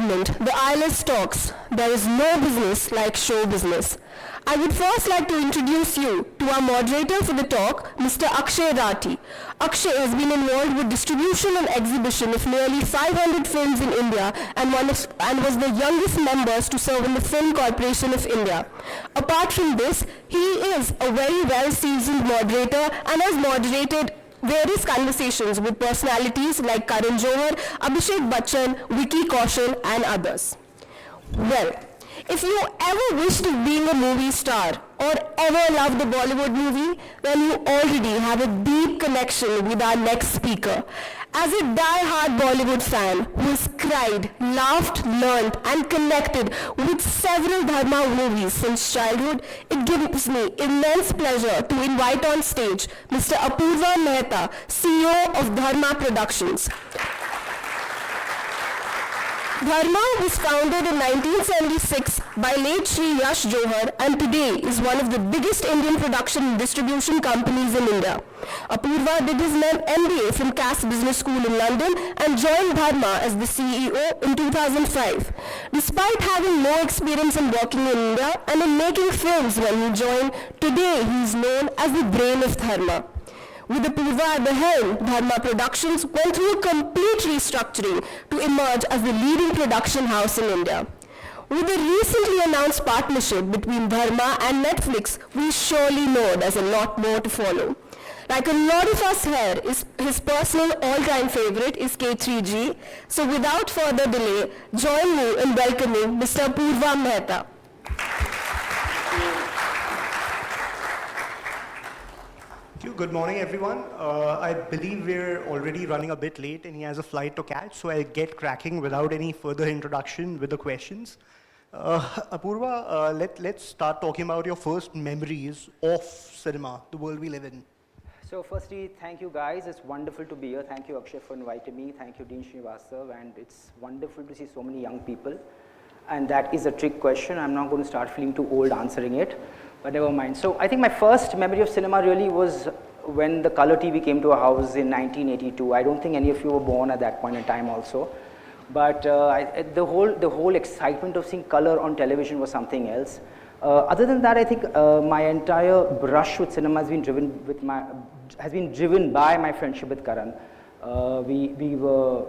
segment, the ILS Talks, there is no business like show business. I would first like to introduce you to our moderator for the talk, Mr. Akshay Rathi. Akshay has been involved with distribution and exhibition of nearly 500 films in India and was the youngest members to serve in the Film Corporation of India. Apart from this, he is a very well-seasoned moderator and has moderated various conversations with personalities like Karan Johar, Abhishek Bachchan, Vicky Kaushal, and others. Well, if you ever wished of being a movie star or ever loved a Bollywood movie, then you already have a deep connection with our next speaker. As a die-hard Bollywood fan who has cried, laughed, learned, and connected with several Dharma movies since childhood, it gives me immense pleasure to invite on stage Mr. Apoorva Mehta, CEO of Dharma Productions. Dharma was founded in 1976 by late Shri Yash Johar and today is one of the biggest Indian production and distribution companies in India. Apoorva did his MBA from Cass Business School in London and joined Dharma as the CEO in 2005. Despite having no experience in working in India and in making films when he joined, today he is known as the brain of Dharma. With Apoorva at the helm, Dharma Productions went through a complete restructuring to emerge as the leading production house in India. With the recently announced partnership between Dharma and Netflix, we surely know there's a lot more to follow. Like a lot of us here, his personal all-time favorite is K3G. So without further delay, join me in welcoming Mr. Apoorva Mehta. Good morning, everyone. I believe we're already running a bit late and he has a flight to catch, so I'll get cracking without any further introduction with the questions. Apoorva, let's start talking about your first memories of cinema, the world we live in. So firstly, thank you guys. It's wonderful to be here. Thank you, Akshay, for inviting me. Thank you, Dean Srivastav. And it's wonderful to see so many young people. And that is a trick question. I'm not going to start feeling too old answering it. But never mind. So I think my first memory of cinema really was when the color TV came to our house in 1982. I don't think any of you were born at that point in time also. But the whole excitement of seeing color on television was something else. Other than that, I think my entire brush with cinema has been driven by my friendship with Karan. We were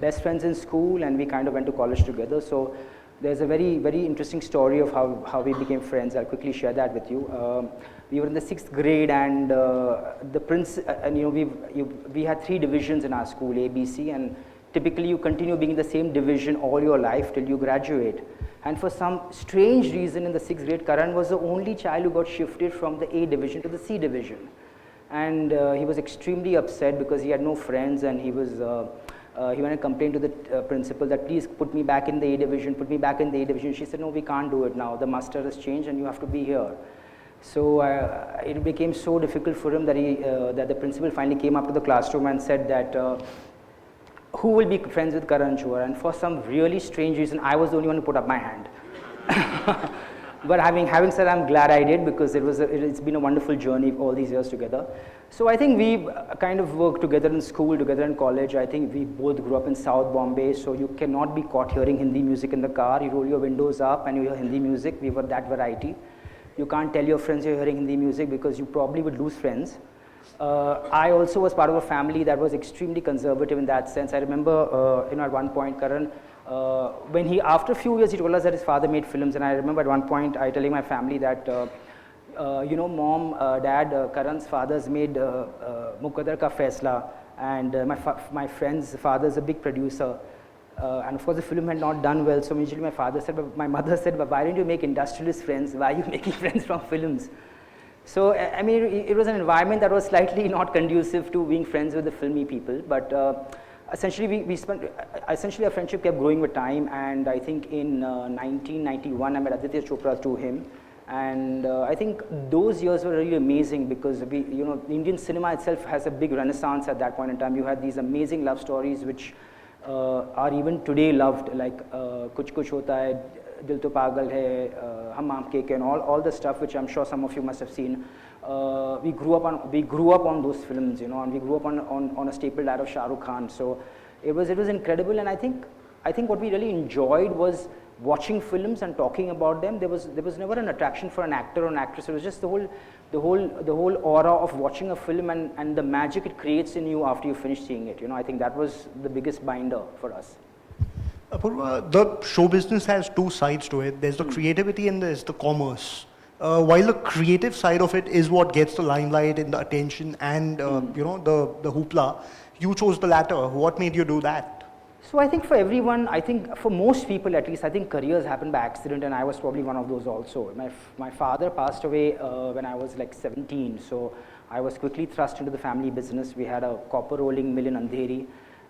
best friends in school and we kind of went to college together. So there's a very, very interesting story of how we became friends. I'll quickly share that with you. We were in the 6th grade and we had 3 divisions in our school, A, B, C, and typically you continue being in the same division all your life till you graduate. And for some strange reason in the 6th grade, Karan was the only child who got shifted from the A division to the C division. And he was extremely upset because he had no friends and he went and complained to the principal that please put me back in the A division, put me back in the A division. She said, no, we can't do it now. The master has changed and you have to be here. So it became so difficult for him that that the principal finally came up to the classroom and said that who will be friends with Karan Johar? And for some really strange reason, I was the only one who put up my hand. But having said, I'm glad I did because it's been a wonderful journey all these years together. So I think we kind of worked together in school, together in college. I think we both grew up in South Bombay, so you cannot be caught hearing Hindi music in the car. You roll your windows up and you hear Hindi music. We were that variety. You can't tell your friends you're hearing Hindi music because you probably would lose friends. I also was part of a family that was extremely conservative in that sense. I remember, at one point, Karan, after a few years, he told us that his father made films, and I remember at one point, I telling my family that, mom, dad, Karan's father's made Muqaddar Ka Faisla, and my friend's father's a big producer. And of course, the film had not done well, so usually my mother said, why don't you make industrialist friends? Why are you making friends from films? So, I mean, it was an environment that was slightly not conducive to being friends with the filmy people, but essentially our friendship kept growing with time, and I think in 1991, I met Aditya Chopra through him, and I think those years were really amazing because Indian cinema itself has a big renaissance at that point in time. You had these amazing love stories which are even today loved, like Kuch Kuch Hota Hai, Dil To Pagal Hai, Hum Aapke Ke, and all the stuff which I'm sure some of you must have seen. We grew up on those films, and we grew up on a staple diet of Shah Rukh Khan. So it was incredible, and I think I think what we really enjoyed was watching films and talking about them. There was never an attraction for an actor or an actress. It was just the whole aura of watching a film and the magic it creates in you after you finish seeing it. I think that was the biggest binder for us. Apoorva, the show business has two sides to it. There's the creativity and there's the commerce. While the creative side of it is what gets the limelight and the attention and the hoopla, you chose the latter. What made you do that? So I think for everyone, I think for most people at least, I think careers happen by accident, and I was probably one of those also. My father passed away when I was like 17, so I was quickly thrust into the family business. We had a copper rolling mill in Andheri,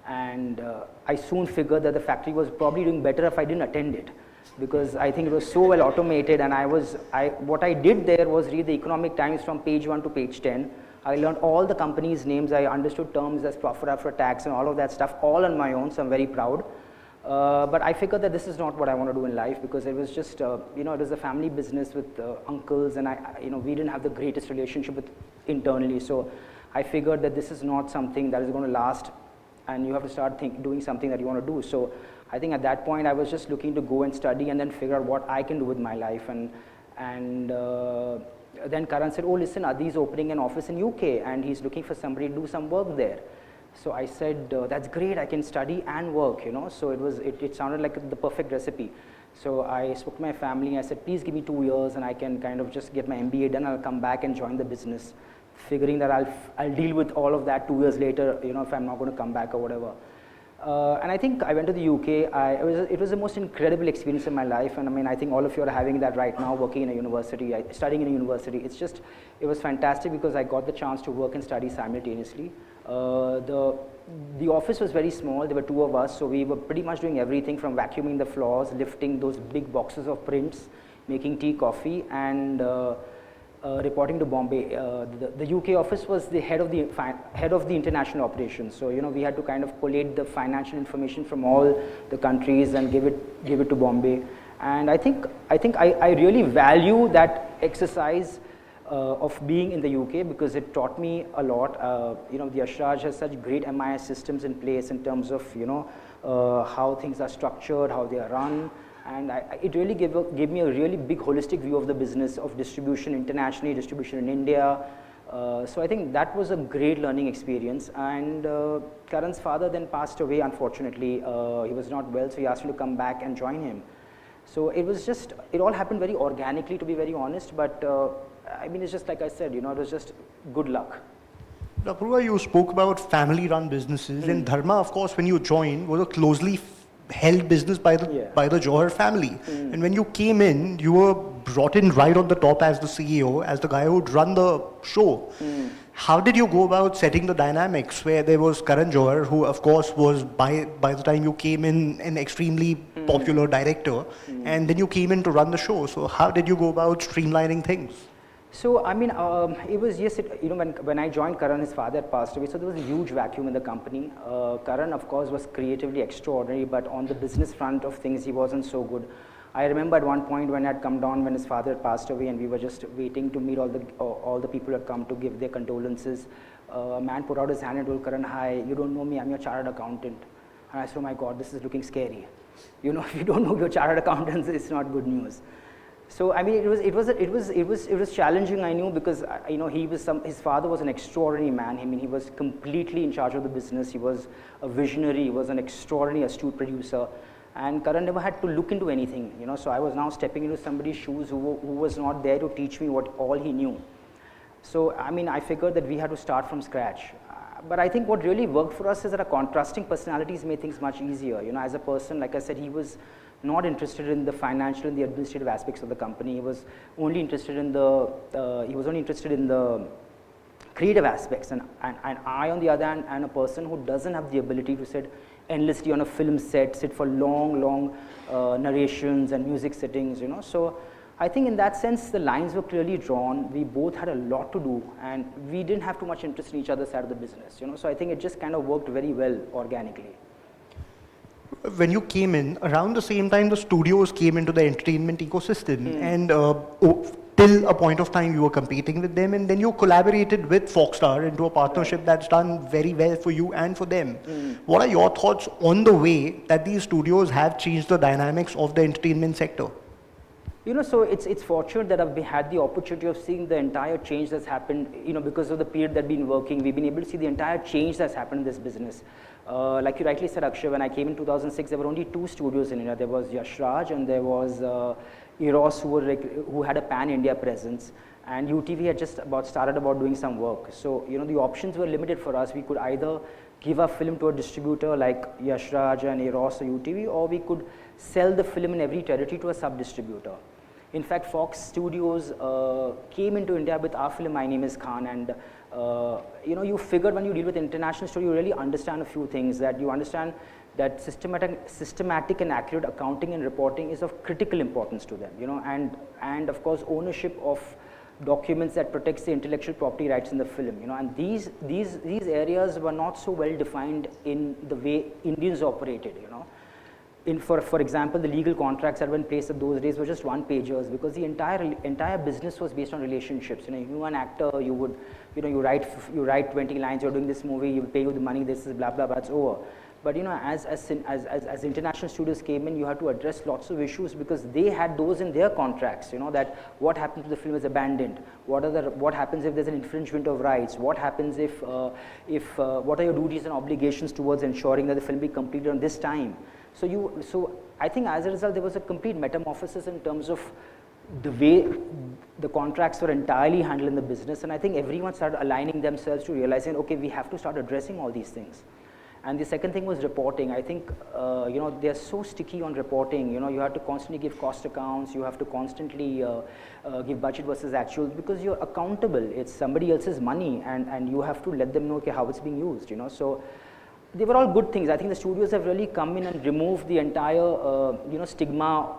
and I soon figured that the factory was probably doing better if I didn't attend it, because I think it was so well automated, and what I did there was read the Economic Times from page 1 to page 10. I learned all the companies' names. I understood terms as profit after tax and all of that stuff all on my own, so I'm very proud. But I figured that this is not what I want to do in life, because it was just, it was a family business with uncles, and we didn't have the greatest relationship internally. So I figured that this is not something that is going to last, and you have to start doing something that you want to do. So I think at that point I was just looking to go and study and then figure out what I can do with my life. And then Karan said, oh listen, Adi's opening an office in UK and he's looking for somebody to do some work there. So I said, that's great, I can study and work, So it sounded like the perfect recipe. So I spoke to my family, I said, please give me 2 years and I can kind of just get my MBA done, I'll come back and join the business, figuring that I'll deal with all of that 2 years later, if I'm not going to come back or whatever. And I think I went to the UK. It was the most incredible experience in my life, and I think all of you are having that right now, working in a university, studying in a university. It was fantastic because I got the chance to work and study simultaneously. The office was very small. There were 2 of us, so we were pretty much doing everything from vacuuming the floors, lifting those big boxes of prints, making tea, coffee, and reporting to Bombay. The UK office was the head of the international operations. So we had to kind of collate the financial information from all the countries and give it to Bombay. And I think I really value that exercise of being in the UK, because it taught me a lot. The Ashraj has such great MIS systems in place in terms of how things are structured, how they are run. And it really gave me a really big holistic view of the business of distribution internationally, distribution in India. So I think that was a great learning experience. And Karan's father then passed away, unfortunately. He was not well, so he asked me to come back and join him. So it all happened very organically, to be very honest. But it's just like I said, it was just good luck. Apoorva, you spoke about family-run businesses, and Dharma, of course, when you joined, was a closely held business by the Johar family. And when you came in, you were brought in right on the top as the CEO, as the guy who would run the show. How did you go about setting the dynamics where there was Karan Johar, who of course was by the time you came in an extremely popular director, and then you came in to run the show. So how did you go about streamlining things? So it was when I joined Karan, his father had passed away, so there was a huge vacuum in the company. Karan, of course, was creatively extraordinary, but on the business front of things, he wasn't so good. I remember at one point when I had come down when his father had passed away, and we were just waiting to meet all the people who had come to give their condolences. A man put out his hand and told Karan, "Hi, you don't know me, I'm your chartered accountant." And I said, "Oh my God, this is looking scary. If you don't know your chartered accountants, it's not good news." So it was challenging, I knew, because his father was an extraordinary man. He was completely in charge of the business. He was a visionary. He was an extraordinary astute producer, and Karan never had to look into anything. So I was now stepping into somebody's shoes who was not there to teach me what all he knew. So I figured that we had to start from scratch. But I think what really worked for us is that our contrasting personalities made things much easier. As a person, like I said, he was not interested in the financial and the administrative aspects of the company. He was only interested in the creative aspects, and I, on the other hand, am a person who doesn't have the ability to sit endlessly on a film set, sit for long narrations and music sittings. So I think in that sense the lines were clearly drawn. We both had a lot to do, and we didn't have too much interest in each other's side of the business. So I think it just kind of worked very well organically. When you came in, around the same time the studios came into the entertainment ecosystem, and till a point of time you were competing with them, and then you collaborated with Foxstar into a partnership that's done very well for you and for them. What are your thoughts on the way that these studios have changed the dynamics of the entertainment sector? You know, so it's fortunate that I've had the opportunity of seeing the entire change that's happened, you know, because of the period that I've been working. We've been able to see the entire change that's happened in this business. Like you rightly said, Akshay, when I came in 2006, there were only 2 studios in India. There was Yash Raj and there was Eros, who had a pan-India presence. And UTV had just started doing some work. So, you know, the options were limited for us. We could either give our film to a distributor like Yash Raj and Eros or UTV, or we could sell the film in every territory to a sub-distributor. In fact, Fox Studios came into India with our film, My Name is Khan, and you know, you figured when you deal with international story, you really understand a few things, that you understand that systematic and accurate accounting and reporting is of critical importance to them, you know, and of course ownership of documents that protects the intellectual property rights in the film, you know, and these areas were not so well defined in the way Indians operated, you know. For example, the legal contracts that were in place at those days were just one-pagers, because the entire business was based on relationships. You know, you were an actor, you would, you know, you write 20 lines, you're doing this movie, you pay you the money, this is blah blah blah, it's over. But you know, as international studios came in, you had to address lots of issues because they had those in their contracts. You know, that what happens if the film is abandoned? What happens if there's an infringement of rights? What happens if what are your duties and obligations towards ensuring that the film be completed on this time? So I think as a result, there was a complete metamorphosis in terms of the way the contracts were entirely handled in the business, and I think everyone started aligning themselves to realizing, okay, we have to start addressing all these things. And the second thing was reporting. I think, you know, they're so sticky on reporting. You know, you have to constantly give cost accounts, you have to constantly give budget versus actuals, because you're accountable. It's somebody else's money, and you have to let them know, okay, how it's being used, you know. So they were all good things. I think the studios have really come in and removed the entire, you know, stigma.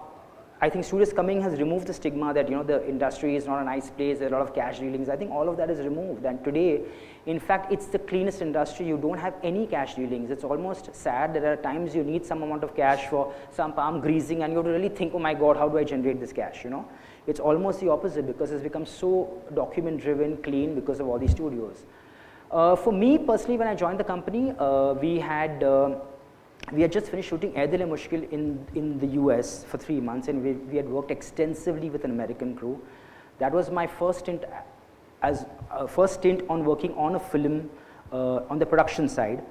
I think studios coming has removed the stigma that, you know, the industry is not a nice place, there are a lot of cash dealings. I think all of that is removed, and today, in fact, it's the cleanest industry. You don't have any cash dealings. It's almost sad that there are times you need some amount of cash for some palm greasing, and you have to really think, oh my God, how do I generate this cash, you know? It's almost the opposite, because it's become so document driven, clean, because of all these studios. For me personally, when I joined the company, we had just finished shooting Air Dil Hai Mushkil in the US for 3 months, and we had worked extensively with an American crew. That was my first stint on working on a film on the production side.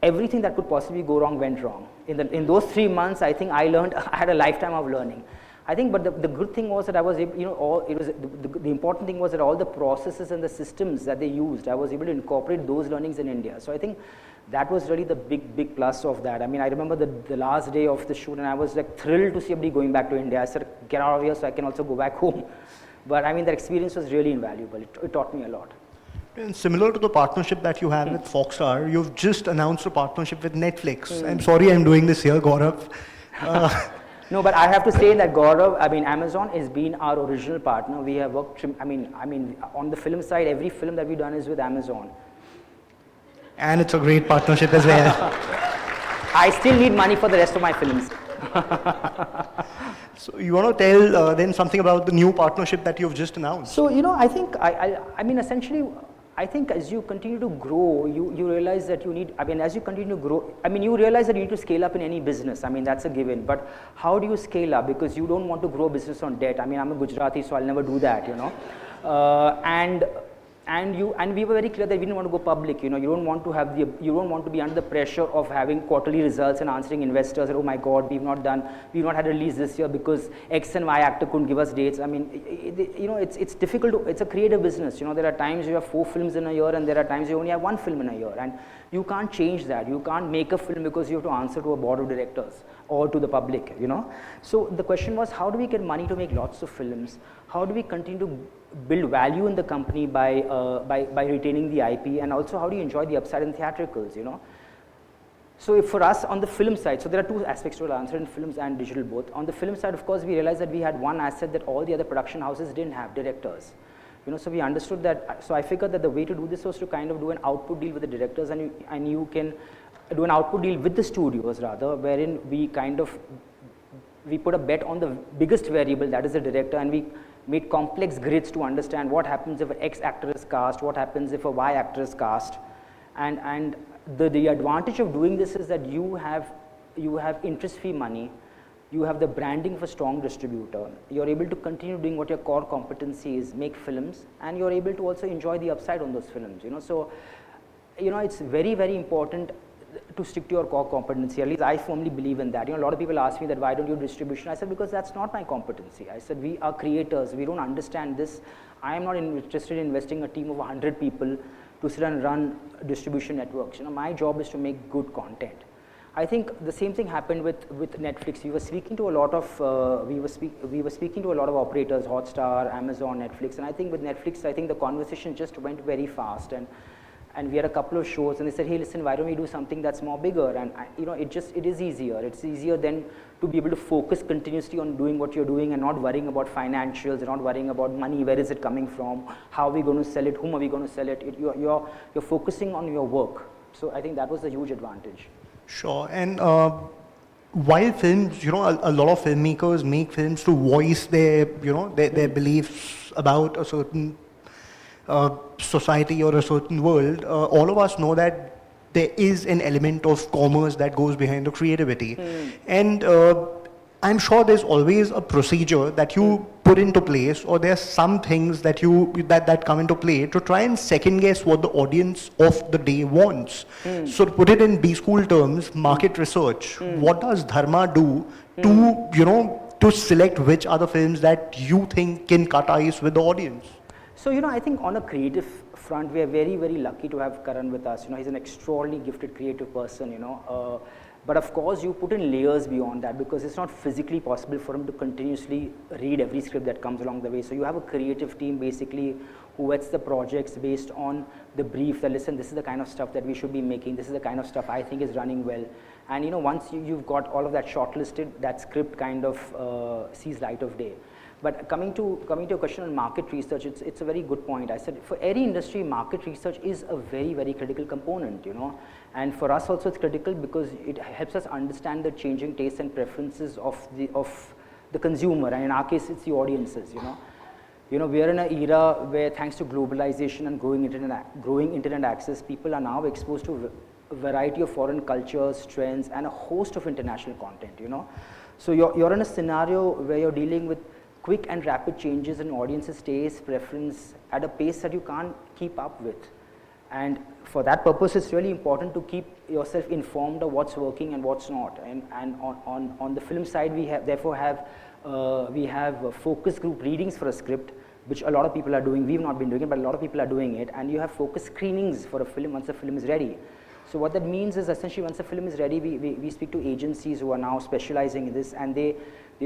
Everything that could possibly go wrong went wrong. In those 3 months, I think I learned, I had a lifetime of learning. I think, but the good thing was that I was able, you know, the important thing was that all the processes and the systems that they used, I was able to incorporate those learnings in India. So I think that was really the big plus of that. I mean, I remember the last day of the shoot, and I was like thrilled to see everybody going back to India. I said, get out of here so I can also go back home. But I mean, that experience was really invaluable. It taught me a lot. And similar to the partnership that you have with Foxstar, you've just announced a partnership with Netflix. I'm sorry I'm doing this here, Gaurav. No, but I have to say that Amazon has been our original partner. We have worked, I mean, on the film side, every film that we've done is with Amazon. And it's a great partnership as well. I still need money for the rest of my films. So you want to tell then something about the new partnership that you've just announced? So, you know, I think, I mean, essentially, I think as you continue to grow, you realize that you need, as you continue to grow, you realize that you need to scale up in any business. That's a given. But how do you scale up? Because you don't want to grow a business on debt. I'm a Gujarati, so I'll never do that, you know. And we were very clear that we didn't want to go public. You know, you don't want to be under the pressure of having quarterly results and answering investors that, oh my God, we've not had a release this year because X and Y actor couldn't give us dates. You know, it's difficult. It's a creative business. You know, there are times you have 4 films in a year, and there are times you only have 1 film in a year, and you can't change that. You can't make a film because you have to answer to a board of directors or to the public. You know, so the question was, how do we get money to make lots of films? How do we continue to build value in the company by retaining the IP, and also how do you enjoy the upside in theatricals, you know? So if for us on the film side, so there are 2 aspects to answer in films and digital both. On the film side, of course, we realized that we had one asset that all the other production houses didn't have, directors. You know, so we understood that, so I figured that the way to do this was to kind of do an output deal with the directors, and you can do an output deal with the studios rather, wherein we kind of we put a bet on the biggest variable, that is the director, and we made complex grids to understand what happens if an X actor is cast, what happens if a Y actor is cast. And the advantage of doing this is that you have interest-free money, you have the branding of a strong distributor, you're able to continue doing what your core competency is, make films, and you're able to also enjoy the upside on those films, you know. So, you know, it's very, very important to stick to your core competency. At least I firmly believe in that. You know, a lot of people ask me that why don't you do distribution? I said, because that's not my competency. I said, we are creators, we don't understand this. I am not interested in investing a team of 100 people to sit and run distribution networks. You know, my job is to make good content. I think the same thing happened with Netflix. We were speaking to a lot of we were speaking to a lot of operators, Hotstar, Amazon, Netflix, and I think with Netflix, I think the conversation just went very fast, and we had a couple of shows, and they said, hey, listen, why don't we do something that's more bigger? And you know, it is easier. It's easier than to be able to focus continuously on doing what you're doing and not worrying about financials, and not worrying about money, where is it coming from, how are we going to sell it, whom are we going to sell it. You're focusing on your work. So I think that was a huge advantage. Sure. And while films, you know, a lot of filmmakers make films to voice their, you know, their beliefs about a certain society or a certain world, all of us know that there is an element of commerce that goes behind the creativity. And I'm sure there's always a procedure that you put into place, or there's some things that that come into play to try and second guess what the audience of the day wants. So to put it in B-school terms, market research. What does Dharma do to, you know, to select which are the films that you think can cut ice with the audience? So, you know, I think on a creative front, we are very, very lucky to have Karan with us. You know, he's an extraordinarily gifted creative person, you know. But of course, you put in layers beyond that, because it's not physically possible for him to continuously read every script that comes along the way. So you have a creative team basically who vets the projects based on the brief that, listen, this is the kind of stuff that we should be making, this is the kind of stuff I think is running well. And you know, once you've got all of that shortlisted, that script kind of sees light of day. But coming to your question on market research, it's a very good point. I said for any industry, market research is a very, very critical component, you know. And for us also it's critical because it helps us understand the changing tastes and preferences of the consumer, and in our case it's the audiences, you know. You know, we are in an era where, thanks to globalization and growing internet access, people are now exposed to a variety of foreign cultures, trends, and a host of international content, you know. So you're in a scenario where you're dealing with quick and rapid changes in audiences' taste, preference at a pace that you can't keep up with. And for that purpose, it's really important to keep yourself informed of what's working and what's not. And on the film side, we have focus group readings for a script, which a lot of people are doing. We've not been doing it, but a lot of people are doing it. And you have focus screenings for a film once the film is ready. So what that means is, essentially, once the film is ready, we speak to agencies who are now specializing in this, and they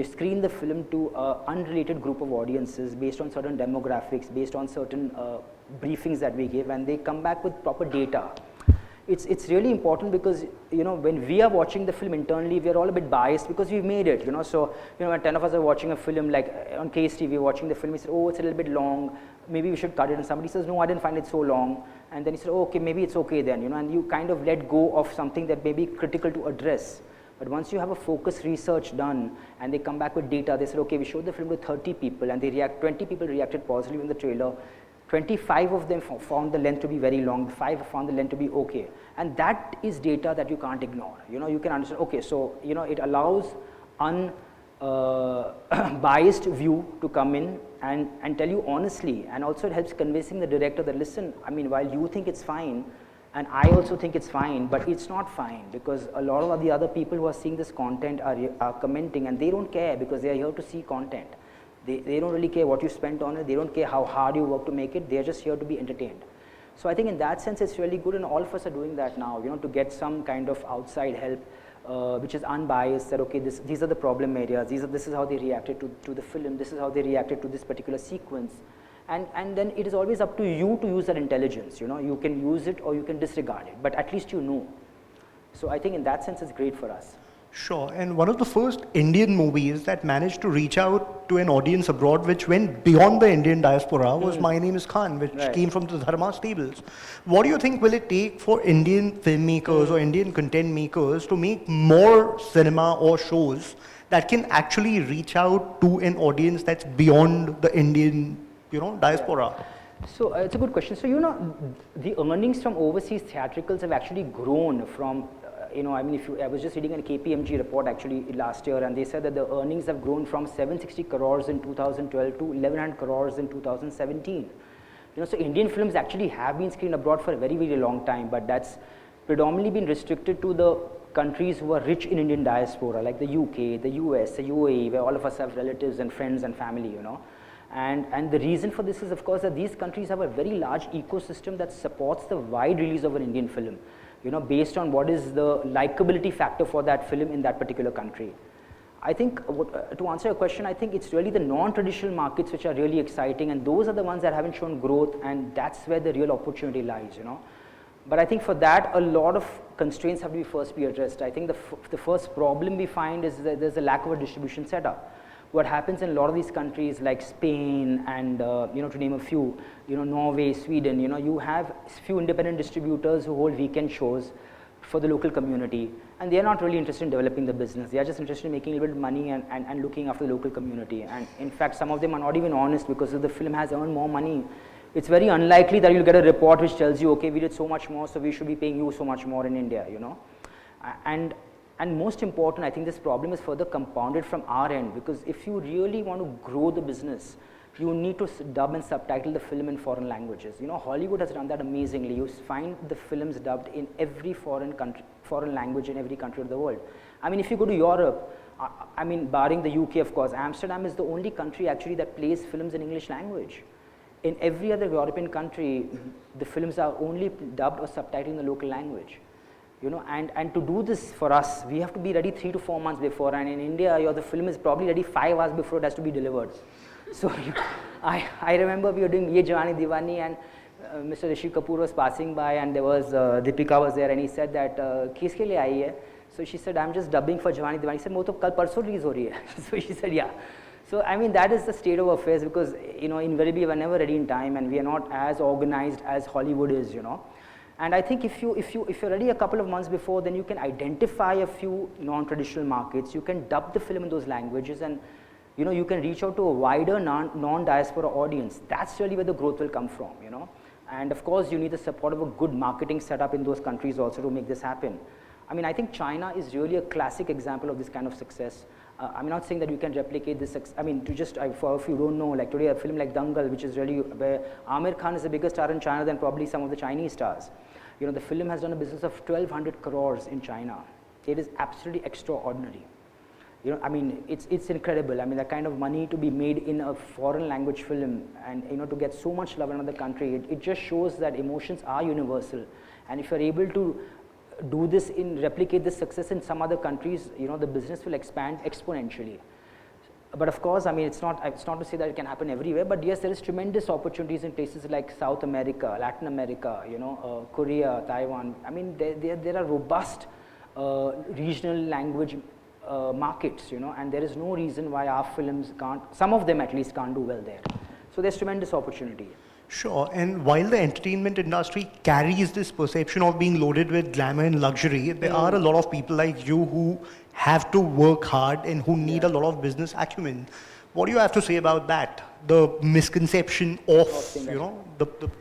screen the film to an unrelated group of audiences based on certain demographics, based on certain briefings that we give, and they come back with proper data. It's really important because, you know, when we are watching the film internally, we are all a bit biased because we've made it, you know. So, you know, when 10 of us are watching a film, like on KSTV, watching the film, we said, oh, it's a little bit long, maybe we should cut it, and somebody says, no, I didn't find it so long, and then you said, oh, okay, maybe it's okay then, you know, and you kind of let go of something that may be critical to address. But once you have a focus research done and they come back with data, they said, okay, we showed the film to 30 people and 20 people reacted positively in the trailer, 25 of them found the length to be very long, 5 found the length to be okay. And that is data that you can't ignore. You know, you can understand, okay, so, you know, it allows biased view to come in and tell you honestly, and also it helps convincing the director that, listen, I mean, while you think it's fine, and I also think it's fine, but it's not fine, because a lot of the other people who are seeing this content are commenting, and they don't care because they are here to see content. They don't really care what you spent on it, they don't care how hard you work to make it, they're just here to be entertained. So I think in that sense it's really good, and all of us are doing that now, you know, to get some kind of outside help which is unbiased, that okay, these are the problem areas, this is how they reacted to the film, this is how they reacted to this particular sequence. And then it is always up to you to use that intelligence, you know, you can use it or you can disregard it, but at least you know. So I think in that sense it's great for us. Sure, and one of the first Indian movies that managed to reach out to an audience abroad, which went beyond the Indian diaspora, was My Name is Khan, which Right. came from the Dharma stables. What do you think will it take for Indian filmmakers or Indian content makers to make more cinema or shows that can actually reach out to an audience that's beyond the Indian, diaspora? So it's a good question. So the earnings from overseas theatricals have actually grown from, I mean, I was just reading a KPMG report actually last year, and they said that the earnings have grown from 760 crores in 2012 to 1100 crores in 2017. So Indian films actually have been screened abroad for a very, very long time, but that's predominantly been restricted to the countries who are rich in Indian diaspora, like the UK, the US, the UAE, where all of us have relatives and friends and family, And the reason for this is, of course, that these countries have a very large ecosystem that supports the wide release of an Indian film, based on what is the likability factor for that film in that particular country. I think, to answer your question, I think it's really the non-traditional markets which are really exciting, and those are the ones that haven't shown growth, and that's where the real opportunity lies, But I think for that, a lot of constraints have to be first be addressed. I think the first problem we find is that there's a lack of a distribution setup. What happens in a lot of these countries like Spain and, to name a few, Norway, Sweden, you have few independent distributors who hold weekend shows for the local community, and they are not really interested in developing the business. They are just interested in making a little bit of money and looking after the local community. And in fact, some of them are not even honest, because if the film has earned more money, it's very unlikely that you'll get a report which tells you, okay, we did so much more, so we should be paying you so much more in India, And most important, I think this problem is further compounded from our end, because if you really want to grow the business, you need to dub and subtitle the film in foreign languages. Hollywood has done that amazingly. You find the films dubbed in every foreign language in every country of the world. I mean, if you go to Europe, I mean, barring the UK, of course, Amsterdam is the only country actually that plays films in English language. In every other European country, the films are only dubbed or subtitled in the local language. And to do this for us, we have to be ready 3 to 4 months before, and in India, the film is probably ready 5 hours before it has to be delivered. So I remember we were doing Ye Jawani Diwani, and Mr. Rishi Kapoor was passing by, and there was Deepika was there, and he said that, "Kiske liye aayi hai?" So she said, "I'm just dubbing for Jawani Diwani." He said, "Wo to kal parso release ho rahi hai." So she said, "Yeah." So I mean, that is the state of affairs, because invariably we're never ready in time, and we are not as organized as Hollywood is, And I think if you're ready a couple of months before, then you can identify a few non-traditional markets. You can dub the film in those languages, and you can reach out to a wider non-diaspora audience. That's really where the growth will come from. And of course, you need the support of a good marketing setup in those countries also to make this happen. I mean, I think China is really a classic example of this kind of success. I'm not saying that you can replicate this. I mean, for if you don't know, like today, a film like Dangal, which is really where Amir Khan is a bigger star in China than probably some of the Chinese stars. The film has done a business of 1,200 crores in China. It is absolutely extraordinary. I mean, it's incredible. I mean, the kind of money to be made in a foreign language film, and to get so much love in another country, it just shows that emotions are universal. And if you're able to do this replicate this success in some other countries, the business will expand exponentially. But of course, I mean, it's not to say that it can happen everywhere, but yes, there is tremendous opportunities in places like South America, Latin America, Korea, Taiwan. I mean, there are robust regional language markets, and there is no reason why our films can't, some of them at least can't do well there. So there's tremendous opportunity. Sure, and while the entertainment industry carries this perception of being loaded with glamour and luxury, there are a lot of people like you who have to work hard and who need a lot of business acumen. What do you have to say about that? The misconception of, the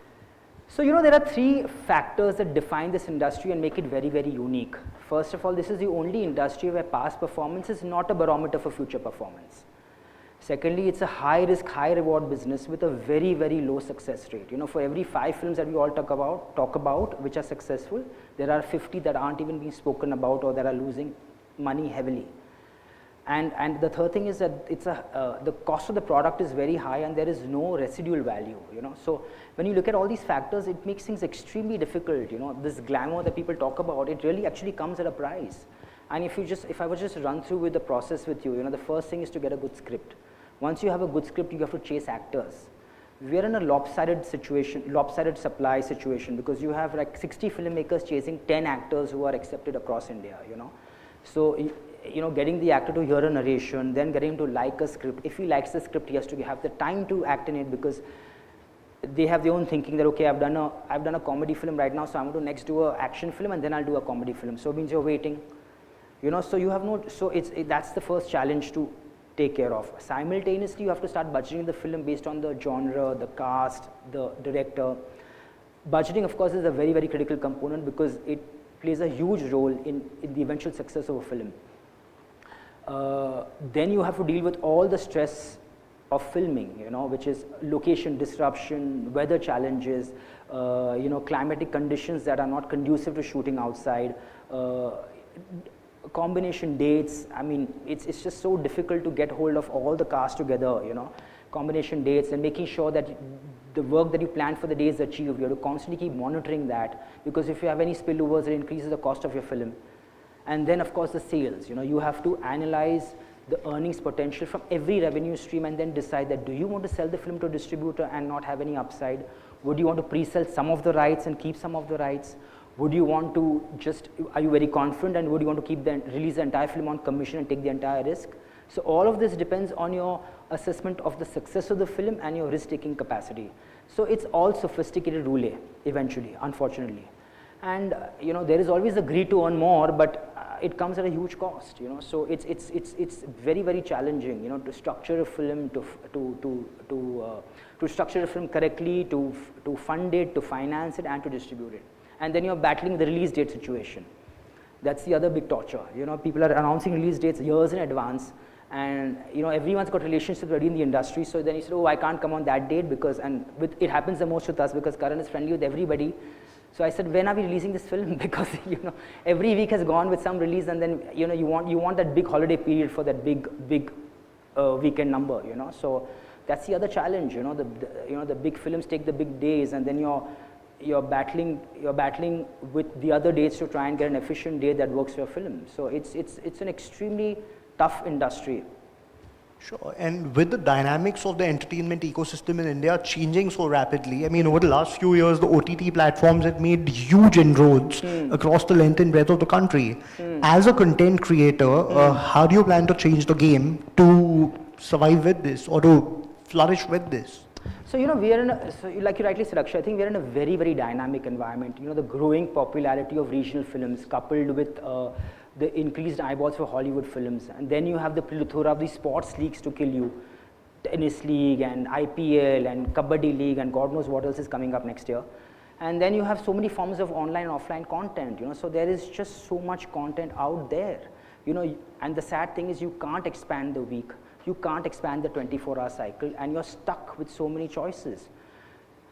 So, there are 3 factors that define this industry and make it very, very unique. First of all, this is the only industry where past performance is not a barometer for future performance. Secondly, it's a high risk, high reward business with a very, very low success rate. For every 5 films that we all talk about which are successful, there are 50 that aren't even being spoken about or that are losing money heavily. And the third thing is that the cost of the product is very high and there is no residual value. So when you look at all these factors, it makes things extremely difficult. This glamour that people talk about, it really actually comes at a price. And if I was just to run through with the process with you, the first thing is to get a good script. Once you have a good script, you have to chase actors. We are in a lopsided supply situation, because you have like 60 filmmakers chasing 10 actors who are accepted across India. So getting the actor to hear a narration, then getting him to like a script. If he likes the script, he has to have the time to act in it, because they have their own thinking that, okay, I've done a comedy film right now, so I'm going to next do an action film and then I'll do a comedy film. So it means you're waiting, so you have no, so that's the first challenge to take care of. Simultaneously, you have to start budgeting the film based on the genre, the cast, the director. Budgeting, of course, is a very, very critical component because it plays a huge role in the eventual success of a film. Then you have to deal with all the stress of filming, which is location disruption, weather challenges, climatic conditions that are not conducive to shooting outside, combination dates. I mean, it's just so difficult to get hold of all the cast together, combination dates, and making sure that the work that you plan for the day is achieved. You have to constantly keep monitoring that, because if you have any spillovers, it increases the cost of your film. And then, of course, the sales. You have to analyze the earnings potential from every revenue stream and then decide that, do you want to sell the film to a distributor and not have any upside? Would you want to pre-sell some of the rights and keep some of the rights? Would you want to are you very confident, and would you want to release the entire film on commission and take the entire risk? So all of this depends on your assessment of the success of the film and your risk-taking capacity. So it's all sophisticated roulette eventually, unfortunately. And there is always a greed to earn more, but it comes at a huge cost. So it's very, very challenging. To structure a film, to structure a film correctly, to fund it, to finance it, and to distribute it. And then you're battling the release date situation. That's the other big torture. People are announcing release dates years in advance, and everyone's got relationships already in the industry. So then you say, oh, I can't come on that date because, it happens the most with us because Karan is friendly with everybody. So I said, when are we releasing this film? Because every week has gone with some release, and then you want that big holiday period for that big weekend number. So that's the other challenge. The big films take the big days, and then you're battling with the other dates to try and get an efficient day that works for your film. So it's an extremely tough industry. Sure. And with the dynamics of the entertainment ecosystem in India changing so rapidly, I mean, over the last few years, the OTT platforms have made huge inroads across the length and breadth of the country. As a content creator, how do you plan to change the game to survive with this or to flourish with this? So, we are like you rightly said, Akshay, I think we are in a very, very dynamic environment. The growing popularity of regional films coupled with the increased eyeballs for Hollywood films. And then you have the plethora of these sports leagues to kill you. Tennis league and IPL and Kabaddi league and God knows what else is coming up next year. And then you have so many forms of online and offline content, so there is just so much content out there, and the sad thing is you can't expand the week. You can't expand the 24-hour cycle, and you're stuck with so many choices.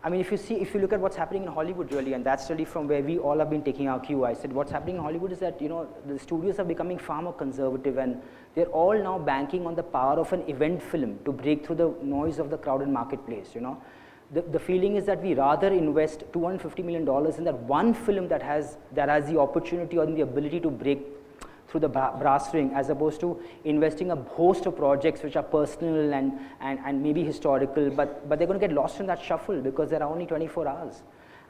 I mean, if you look at what's happening in Hollywood really, and that's really from where we all have been taking our cue. I said what's happening in Hollywood is that, the studios are becoming far more conservative, and they're all now banking on the power of an event film to break through the noise of the crowded marketplace, The feeling is that we rather invest $250 million in that one film that has the opportunity or the ability to break through the brass ring, as opposed to investing a host of projects which are personal and maybe historical, but they're going to get lost in that shuffle because there are only 24 hours.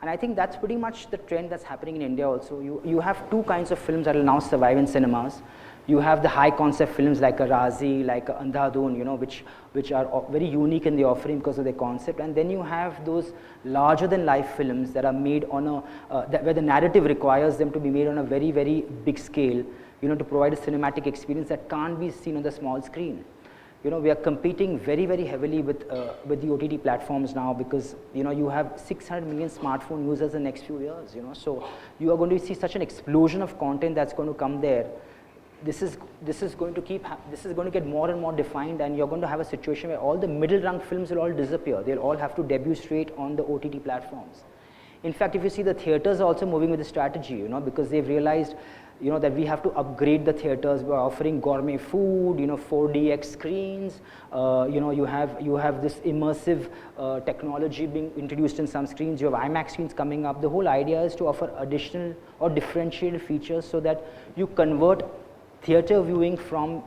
And I think that's pretty much the trend that's happening in India also. You have two kinds of films that will now survive in cinemas. You have the high concept films like a Razi, like a Andhadhun, which are very unique in the offering because of their concept. And then you have those larger than life films that are made on where the narrative requires them to be made on a very, very big scale, to provide a cinematic experience that can't be seen on the small screen. We are competing very, very heavily with the OTT platforms now because, you have 600 million smartphone users in the next few years, So you are going to see such an explosion of content that's going to come there. This is going to get more and more defined, and you're going to have a situation where all the middle rung films will all disappear. They'll all have to debut straight on the OTT platforms. In fact, if you see, the theaters are also moving with the strategy, because they've realized that we have to upgrade the theaters by offering gourmet food, 4DX screens, you have this immersive technology being introduced in some screens, you have IMAX screens coming up. The whole idea is to offer additional or differentiated features so that you convert theater viewing from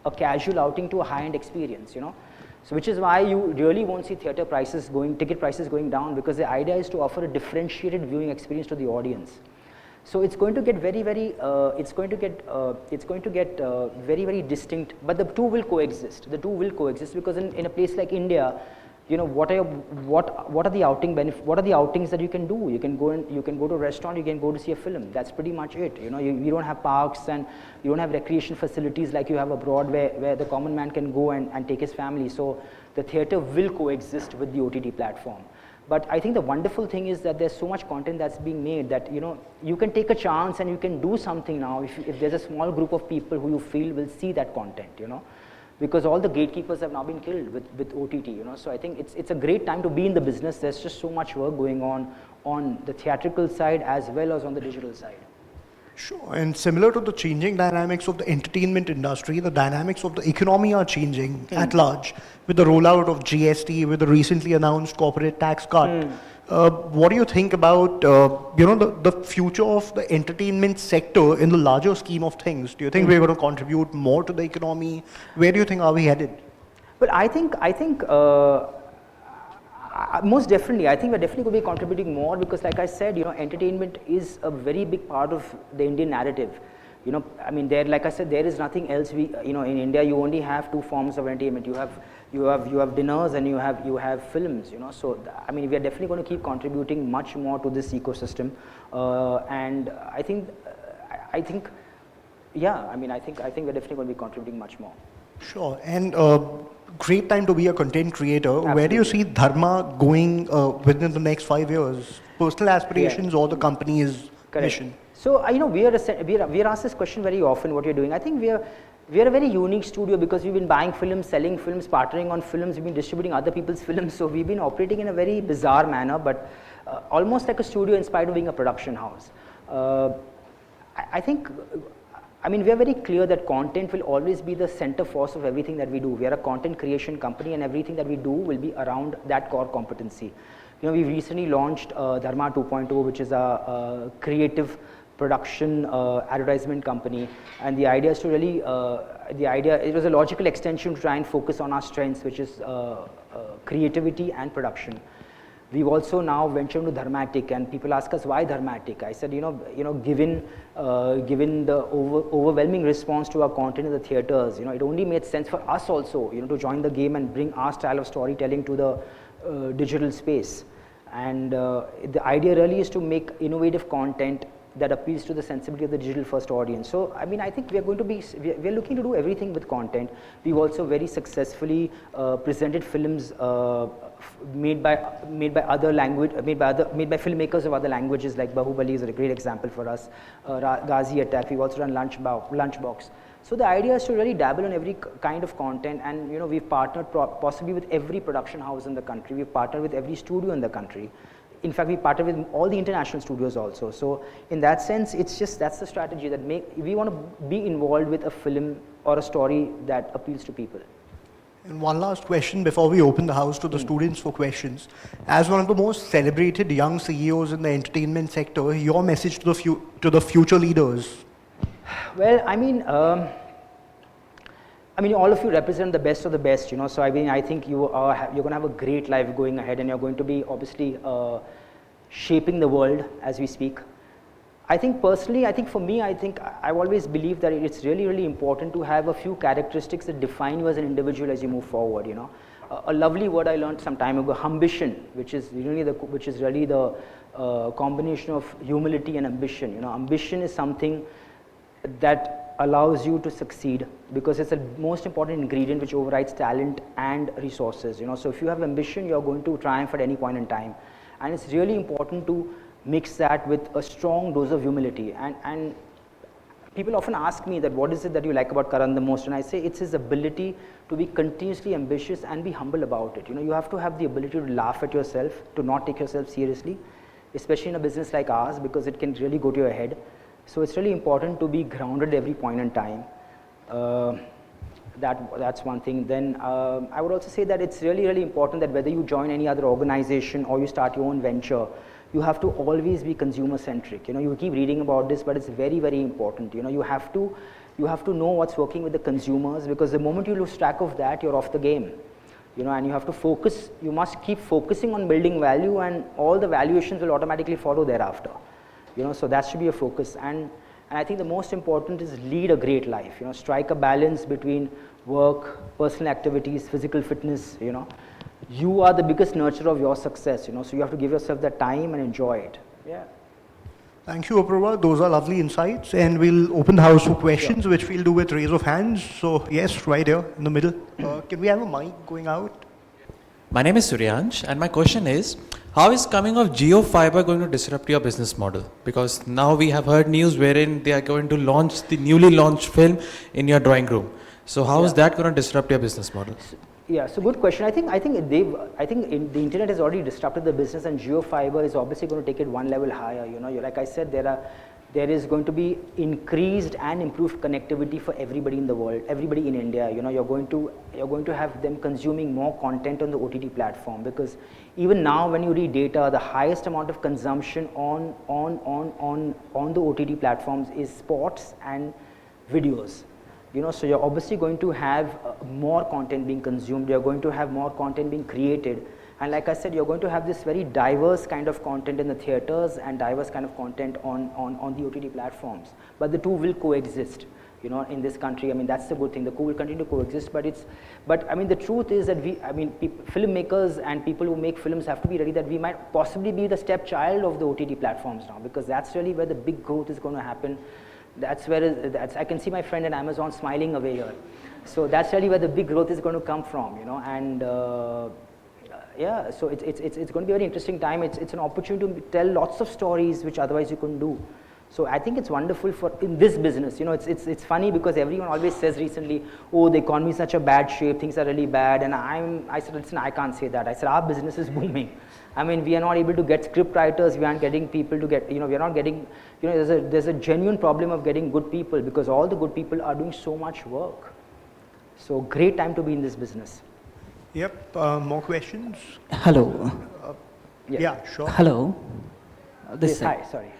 a casual outing to a high-end experience, So which is why you really won't see ticket prices going down, because the idea is to offer a differentiated viewing experience to the audience. So it's going to get very, very, very, very distinct, but the two will coexist. The two will coexist because in a place like India, you know, what are the outings that you can do? You can go to a restaurant, you can go to see a film. That's pretty much it. You know, you don't have parks and you don't have recreation facilities like you have abroad where the common man can go and take his family. So the theater will coexist with the OTT platform. But I think the wonderful thing is that there's so much content that's being made that, you know, you can take a chance and you can do something now if there's a small group of people who you feel will see that content, you know. Because all the gatekeepers have now been killed with OTT, you know. So I think it's a great time to be in the business. There's just so much work going on the theatrical side as well as on the digital side. Sure, and similar to the changing dynamics of the entertainment industry, the dynamics of the economy are changing at large with the rollout of GST, with the recently announced corporate tax cut. What do you think about you know, the future of the entertainment sector in the larger scheme of things? Do you think we're going to contribute more to the economy? Where do you think are we headed? Well, I think most definitely, I think we're definitely going to be contributing more because, like I said, you know, entertainment is a very big part of the Indian narrative. You know, I mean, like I said, there is nothing else. You know, in India, you only have two forms of entertainment. You have dinners and you have films. You know, so I mean, we are definitely going to keep contributing much more to this ecosystem. And I think, yeah, I mean, I think we're definitely going to be contributing much more. Sure, and great time to be a content creator. Absolutely. Where do you see Dharma going within the next 5 years? Personal aspirations or the company's mission? So you know, we are asked this question very often. What you're doing? I think we are a very unique studio because we've been buying films, selling films, partnering on films. We've been distributing other people's films. So we've been operating in a very bizarre manner, but almost like a studio in spite of being a production house. I mean, we are very clear that content will always be the center force of everything that we do. We are a content creation company and everything that we do will be around that core competency. You know, we recently launched Dharma 2.0, which is a creative production advertisement company. And the idea is to really, it was a logical extension to try and focus on our strengths, which is creativity and production. We've also now ventured into Dharmatic, and people ask us why Dharmatic. I said, you know, given the overwhelming response to our content in the theaters, you know, it only made sense for us also, you know, to join the game and bring our style of storytelling to the digital space. And the idea really is to make innovative content that appeals to the sensibility of the digital first audience. So I mean, I think we are looking to do everything with content. We've also very successfully presented films made by filmmakers of other languages, like Bahubali is a great example for us. Ghazi Attack. We've also done Lunchbox. So the idea is to really dabble in every kind of content, and you know, we've partnered possibly with every production house in the country. We've partnered with every studio in the country. In fact, we partner with all the international studios also. So in that sense, it's just, that's the strategy that we want to be involved with a film or a story that appeals to people. And one last question before we open the house to the students for questions. As one of the most celebrated young CEOs in the entertainment sector, your message to the future leaders? Well, I mean, all of you represent the best of the best, you know. So I mean, I think you're going to have a great life going ahead, and you're going to be obviously shaping the world as we speak. I think personally, for me, I've always believed that it's really, really important to have a few characteristics that define you as an individual as you move forward, you know. A lovely word I learned some time ago, ambition, which is really the combination of humility and ambition. You know, ambition is something that allows you to succeed because it's the most important ingredient which overrides talent and resources, you know. So if you have ambition, you're going to triumph at any point in time, and it's really important to mix that with a strong dose of humility. And people often ask me that what is it that you like about Karan the most, and I say it's his ability to be continuously ambitious and be humble about it. You know, you have to have the ability to laugh at yourself, to not take yourself seriously, especially in a business like ours, because it can really go to your head. So it's really important to be grounded at every point in time. That's one thing. Then I would also say that it's really, really important that whether you join any other organization or you start your own venture, you have to always be consumer centric. You know, you keep reading about this, but it's very, very important. You know, you have to know what's working with the consumers, because the moment you lose track of that, you're off the game. You know, and you have to focus. You must keep focusing on building value, and all the valuations will automatically follow thereafter. So that should be a focus. And I think the most important is lead a great life, strike a balance between work, personal activities, physical fitness, You are the biggest nurturer of your success, so you have to give yourself that time and enjoy it. Yeah. Thank you, Apoorva. Those are lovely insights. And we'll open the house for questions, which we'll do with raise of hands. So, yes, right here in the middle. Can we have a mic going out? My name is Suryansh, and my question is, how is coming of Jio Fiber going to disrupt your business model? Because now we have heard news wherein they are going to launch the newly launched film in your drawing room. So how is that going to disrupt your business model? Yeah, so good question. I think the internet has already disrupted the business, and Jio Fiber is obviously going to take it one level higher. Like I said, there is going to be increased and improved connectivity for everybody in the world, everybody in India. You're going to have them consuming more content on the OTT platform, because even now when you read data, the highest amount of consumption on the OTT platforms is sports and videos. So you're obviously going to have more content being consumed, you're going to have more content being created, and like I said, you're going to have this very diverse kind of content in the theaters and diverse kind of content on the OTT platforms. But the two will coexist, in this country. I mean, that's the good thing. The two will continue to coexist, but I mean, the truth is that filmmakers and people who make films have to be ready that we might possibly be the stepchild of the OTT platforms now, because that's really where the big growth is going to happen. That's where I can see my friend at Amazon smiling away here. So that's really where the big growth is going to come from, and yeah, so it's going to be a very interesting time. It's an opportunity to tell lots of stories which otherwise you couldn't do. So I think it's wonderful in this business. It's funny because everyone always says recently, oh, the economy is such a bad shape, things are really bad, and I said, listen, I can't say that. I said, our business is booming. I mean, we are not able to get script writers, we aren't getting people to get, we are not getting, there's a genuine problem of getting good people, because all the good people are doing so much work. So great time to be in this business. Yep, more questions? Hello. Yeah, sure. Hello. Hi, sorry.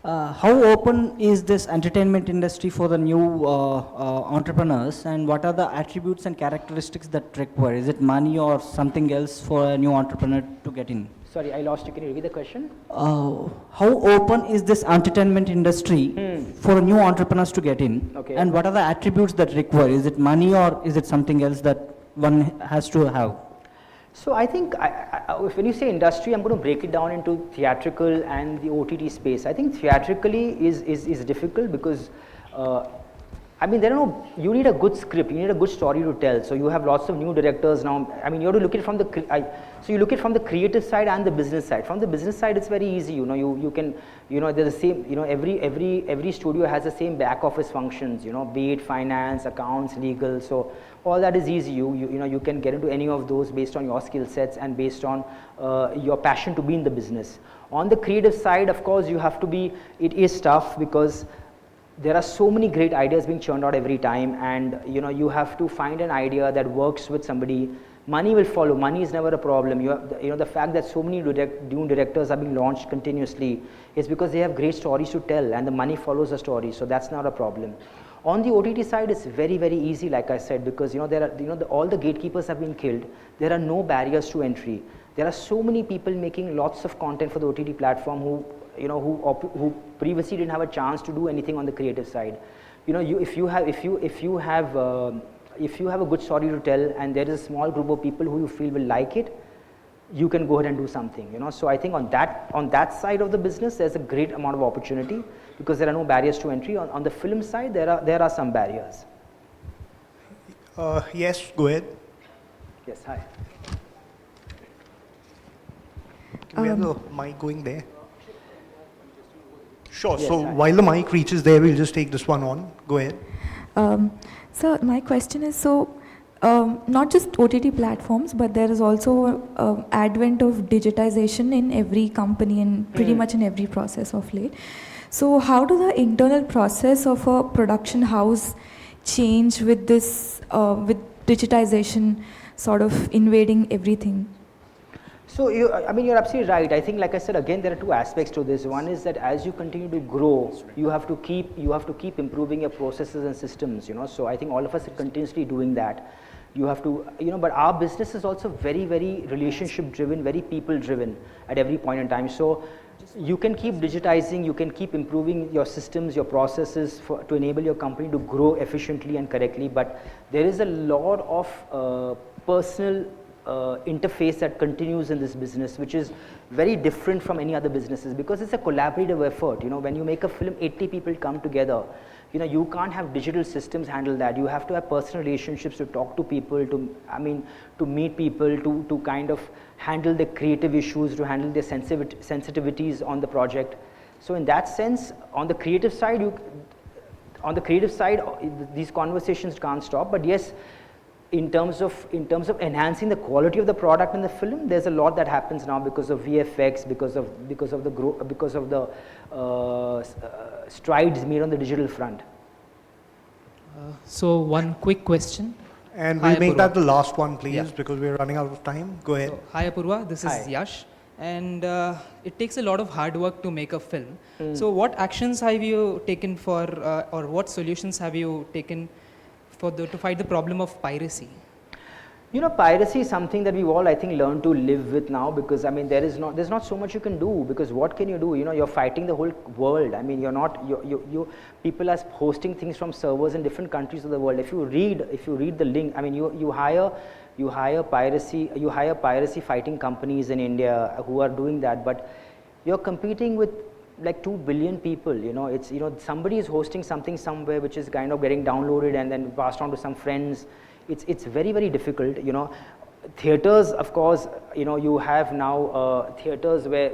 How open is this entertainment industry for the new entrepreneurs, and what are the attributes and characteristics that require? Is it money or something else for a new entrepreneur to get in? Sorry, I lost you. Can you repeat the question? How open is this entertainment industry for new entrepreneurs to get in? Okay. And what are the attributes that require? Is it money or is it something else that one has to have? So I think when you say industry, I'm going to break it down into theatrical and the OTT space. I think theatrically is difficult because I mean, you need a good script, you need a good story to tell. So you have lots of new directors now. I mean, you have to look at it from so you look at it from the creative side and the business side. From the business side, it's very easy. You can, there's the same. Every studio has the same back office functions. Be it finance, accounts, legal. So all that is easy. You can get into any of those based on your skill sets and based on your passion to be in the business. On the creative side, of course, you have to be. It is tough because there are so many great ideas being churned out every time, and you have to find an idea that works with somebody. Money will follow. Money is never a problem. The fact that so many new directors are being launched continuously is because they have great stories to tell, and the money follows the story. So that's not a problem. On the OTT side, it's very, very easy, like I said, because all the gatekeepers have been killed. There are no barriers to entry. There are so many people making lots of content for the OTT platform who previously didn't have a chance to do anything on the creative side. If you have a good story to tell and there is a small group of people who you feel will like it, you can go ahead and do something. So I think on that side of the business, there's a great amount of opportunity because there are no barriers to entry. On the film side, there are some barriers. Yes, go ahead. Yes, hi. Can we have the mic going there? Sure. Yes, so hi. while the mic reaches there, we'll just take this one on. Go ahead. So my question is, not just OTT platforms, but there is also advent of digitization in every company and pretty much in every process of late. So how do the internal process of a production house change with this, with digitization sort of invading everything? So you're absolutely right. I think, like I said, again, there are two aspects to this. One is that as you continue to grow, you have to keep improving your processes and systems. So I think all of us are continuously doing that. You have to, but our business is also very, very relationship driven, very people driven at every point in time. So You can keep digitizing, you can keep improving your systems, your processes to enable your company to grow efficiently and correctly, but there is a lot of personal interface that continues in this business, which is very different from any other businesses, because it's a collaborative effort. You know, when you make a film, 80 people come together. You know, you can't have digital systems handle that. You have to have personal relationships to talk to people, to meet people, to kind of handle the creative issues, to handle their sensitivities on the project. So in that sense, on the creative side, these conversations can't stop. But yes, in terms of enhancing the quality of the product in the film, there's a lot that happens now because of VFX, because of the strides made on the digital front. So one quick question. And Hi, we'll make Apoorva. that the last one, please, Yeah. because we're running out of time. Go ahead. So, hi Apoorva, this is Hi. Yash, and it takes a lot of hard work to make a film. So what actions have you taken for, or what solutions have you taken for to fight the problem of piracy? You know, piracy is something that we've all, I think, learned to live with now, because I mean, there's not so much you can do, because what can you do? You know, you're fighting the whole world. I mean, people are hosting things from servers in different countries of the world. If you read the link, I mean, you hire piracy fighting companies in India who are doing that, but you're competing with like 2 billion people. You know, it's, you know, somebody is hosting something somewhere which is kind of getting downloaded and then passed on to some friends. It's very, very difficult. You know, theaters, of course, you know, you have now theaters where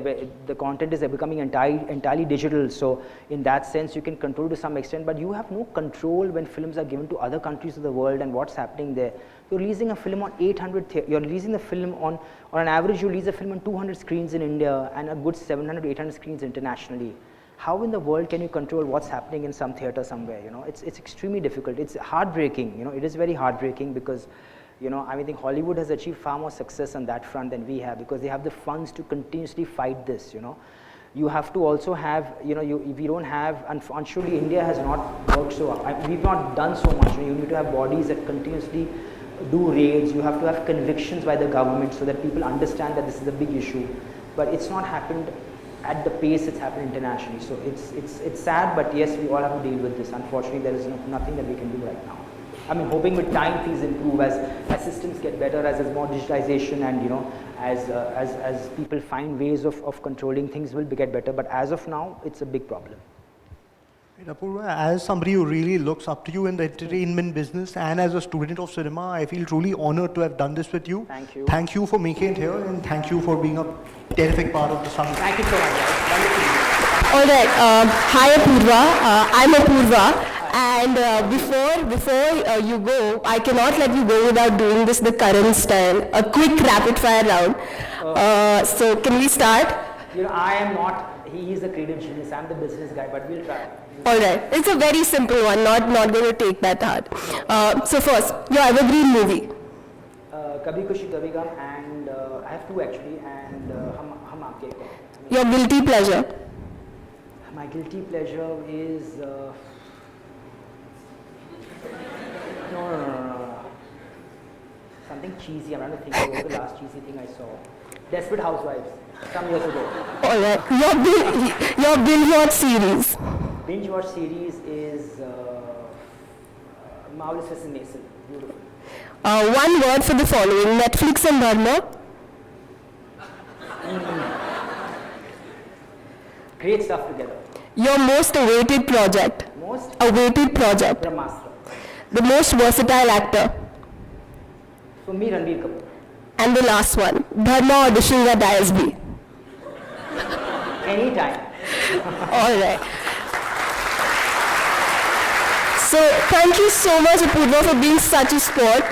the content is becoming entirely digital. So in that sense, you can control to some extent, but you have no control when films are given to other countries of the world and what's happening there. You're releasing a film on 800. You're releasing the film on an average, you release a film on 200 screens in India and a good 700, 800 screens internationally. How in the world can you control what's happening in some theater somewhere? You know, it's extremely difficult. It's heartbreaking. You know, it is very heartbreaking, because, you know, I think Hollywood has achieved far more success on that front than we have, because they have the funds to continuously fight this. You know, you have to also have, you know, we don't have, unfortunately, India has not worked so hard. We've not done so much. You need to have bodies that continuously do raids. You have to have convictions by the government so that people understand that this is a big issue. But it's not happened at the pace it's happened internationally. So it's sad, but yes, we all have to deal with this. Unfortunately, there is nothing that we can do right now. I mean, hoping with time things improve as systems get better, as there's more digitization, and, you know, as people find ways of controlling things will get better. But as of now, it's a big problem. Right, Apoorva, as somebody who really looks up to you in the entertainment business and as a student of cinema, I feel truly honored to have done this with you. Thank you. Thank you for making it here, and thank you for being a terrific part of the summit. Thank you so much, guys. Wonderful. All right. Hi, Apoorva. I'm Apoorva. And before you go, I cannot let you go without doing this the current style, a quick rapid fire round. So can we start? You know, I am not. He is a creative genius. I'm the business guy, but we'll try. All right. It's a very simple one. Not going to take that hard. So first, your evergreen movie. Kabhi Khushi Kabhi Gum, and I have two actually, and Hum Aapke Kaun. Your guilty pleasure. My guilty pleasure is no. Something cheesy. I'm trying to think of what the last cheesy thing I saw. Desperate Housewives, some years ago. All right. Your binge watch series. Binge watch series is Marvelous Mrs. Mason. Beautiful. One word for the following: Netflix and Dharma. Great stuff together. Your most awaited project. Most Awaited project. Brahmastra. The most versatile actor. For me, Ranbir Kapoor. And the last one, Dharma auditions at ISB. Anytime. All right. So thank you so much, Apoorva, for being such a sport.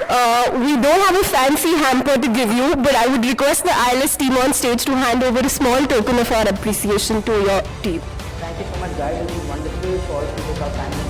We don't have a fancy hamper to give you, but I would request the ILS team on stage to hand over a small token of our appreciation to your team. Thank you so much, guys. It was wonderful for us to take our time.